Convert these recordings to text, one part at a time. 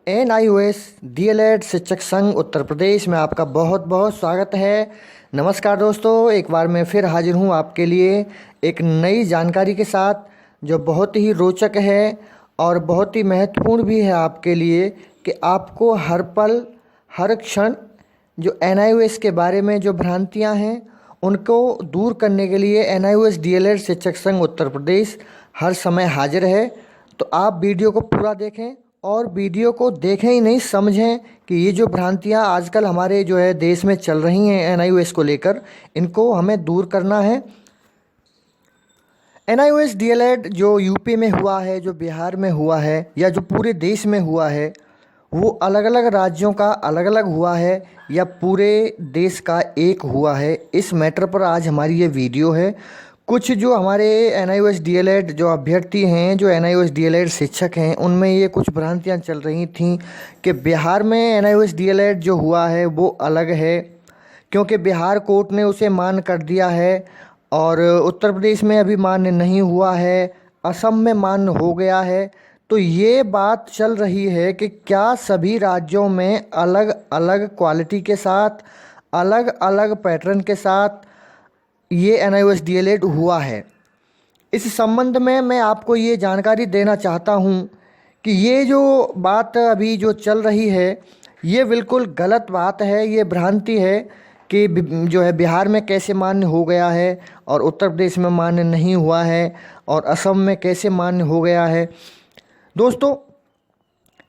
NIOS DLED शिक्षक संघ उत्तर प्रदेश में आपका बहुत बहुत स्वागत है। नमस्कार दोस्तों, एक बार मैं फिर हाजिर हूँ आपके लिए एक नई जानकारी के साथ जो बहुत ही रोचक है और बहुत ही महत्वपूर्ण भी है आपके लिए कि आपको हर पल हर क्षण जो NIOS के बारे में जो भ्रांतियाँ हैं उनको दूर करने के लिए NIOS DLED शिक्षक संघ उत्तर प्रदेश हर समय हाजिर है। तो आप वीडियो को पूरा देखें और वीडियो को देखें ही नहीं, समझें कि ये जो भ्रांतियाँ आजकल हमारे जो है देश में चल रही हैं NIOS को लेकर, इनको हमें दूर करना है। NIOS DLED जो यूपी में हुआ है, जो बिहार में हुआ है या जो पूरे देश में हुआ है, वो अलग अलग राज्यों का अलग अलग हुआ है या पूरे देश का एक हुआ है, इस मैटर पर आज हमारी ये वीडियो है। कुछ जो हमारे NIOS DLED जो अभ्यर्थी हैं, जो NIOS DLED शिक्षक हैं, उनमें ये कुछ भ्रांतियाँ चल रही थीं कि बिहार में NIOS DLED जो हुआ है वो अलग है क्योंकि बिहार कोर्ट ने उसे मान्य कर दिया है और उत्तर प्रदेश में अभी मान्य नहीं हुआ है, असम में मान्य हो गया है। तो ये बात चल रही है कि क्या सभी राज्यों में अलग अलग क्वालिटी के साथ, अलग अलग पैटर्न के साथ ये NIOS DLED हुआ है। इस संबंध में मैं आपको ये जानकारी देना चाहता हूँ कि ये जो बात अभी जो चल रही है ये बिल्कुल गलत बात है, ये भ्रांति है कि जो है बिहार में कैसे मान्य हो गया है और उत्तर प्रदेश में मान्य नहीं हुआ है और असम में कैसे मान्य हो गया है। दोस्तों,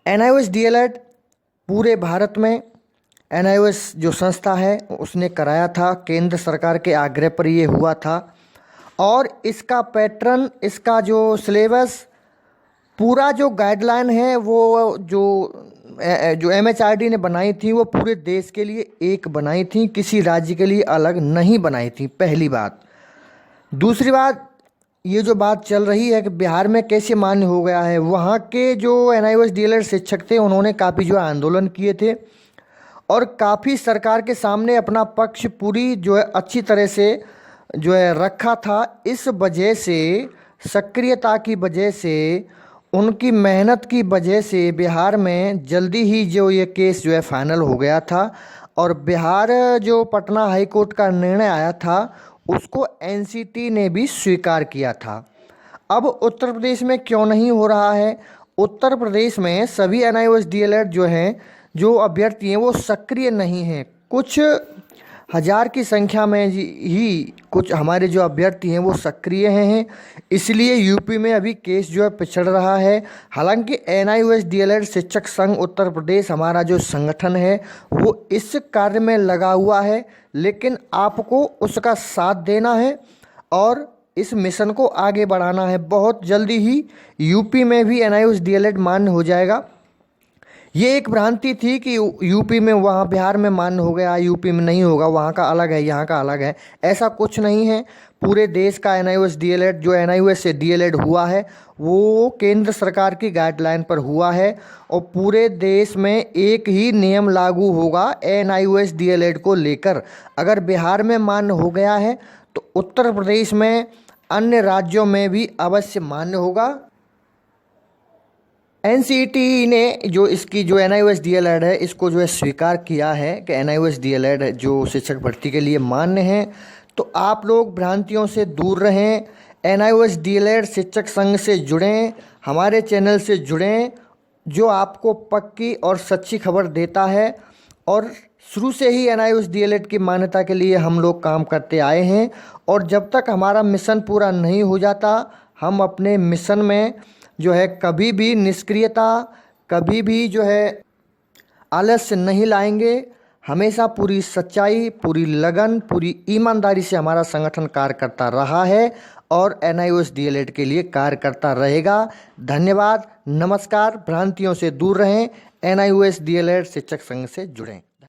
NIOS DLED पूरे भारत में NIOS जो संस्था है उसने कराया था, केंद्र सरकार के आग्रह पर ये हुआ था और इसका पैटर्न, इसका जो सिलेबस, पूरा जो गाइडलाइन है वो जो MHRD ने बनाई थी वो पूरे देश के लिए एक बनाई थी, किसी राज्य के लिए अलग नहीं बनाई थी, पहली बात। दूसरी बात, ये जो बात चल रही है कि बिहार में कैसे मान्य हो गया है, वहाँ के जो NIOS DLED शिक्षक थे उन्होंने काफ़ी जो आंदोलन किए थे और काफ़ी सरकार के सामने अपना पक्ष पूरी जो है अच्छी तरह से जो है रखा था। इस वजह से, सक्रियता की वजह से, उनकी मेहनत की वजह से बिहार में जल्दी ही जो ये केस जो है फाइनल हो गया था और बिहार जो पटना हाई कोर्ट का निर्णय आया था उसको NCT ने भी स्वीकार किया था। अब उत्तर प्रदेश में क्यों नहीं हो रहा है? उत्तर प्रदेश में सभी NIOS DLED जो हैं, जो अभ्यर्थी हैं वो सक्रिय नहीं हैं। कुछ हज़ार की संख्या में ही कुछ हमारे जो अभ्यर्थी हैं वो सक्रिय हैं, इसलिए यूपी में अभी केस जो है पिछड़ रहा है। हालांकि NIOS DLED शिक्षक संघ उत्तर प्रदेश हमारा जो संगठन है वो इस कार्य में लगा हुआ है, लेकिन आपको उसका साथ देना है और इस मिशन को आगे बढ़ाना है। बहुत जल्दी ही यूपी में भी NIOS DLED मान्य हो जाएगा। ये एक भ्रांति थी कि यूपी में, वहाँ बिहार में मान्य हो गया, यूपी में नहीं होगा, वहाँ का अलग है, यहाँ का अलग है, ऐसा कुछ नहीं है। पूरे देश का NIOS DLED जो NIOS से DLED हुआ है वो केंद्र सरकार की गाइडलाइन पर हुआ है और पूरे देश में एक ही नियम लागू होगा NIOS DLED को लेकर। अगर बिहार में मान्य हो गया है तो उत्तर प्रदेश में, अन्य राज्यों में भी अवश्य मान्य होगा। NCT ने जो इसकी जो NIOS DLED है इसको जो है स्वीकार किया है कि NIOS DLED जो शिक्षक भर्ती के लिए मान्य है। तो आप लोग भ्रांतियों से दूर रहें, NIOS DLED शिक्षक संघ से जुड़ें, हमारे चैनल से जुड़ें जो आपको पक्की और सच्ची खबर देता है। और शुरू से ही NIOS DLED की मान्यता के लिए हम लोग काम करते आए हैं और जब तक हमारा मिशन पूरा नहीं हो जाता, हम अपने मिशन में जो है कभी भी निष्क्रियता, कभी भी जो है आलस्य नहीं लाएंगे। हमेशा पूरी सच्चाई, पूरी लगन, पूरी ईमानदारी से हमारा संगठन कार्य करता रहा है और NIOS DLED के लिए कार्य करता रहेगा। धन्यवाद, नमस्कार। भ्रांतियों से दूर रहें, NIOS DLED शिक्षक संघ से जुड़ें।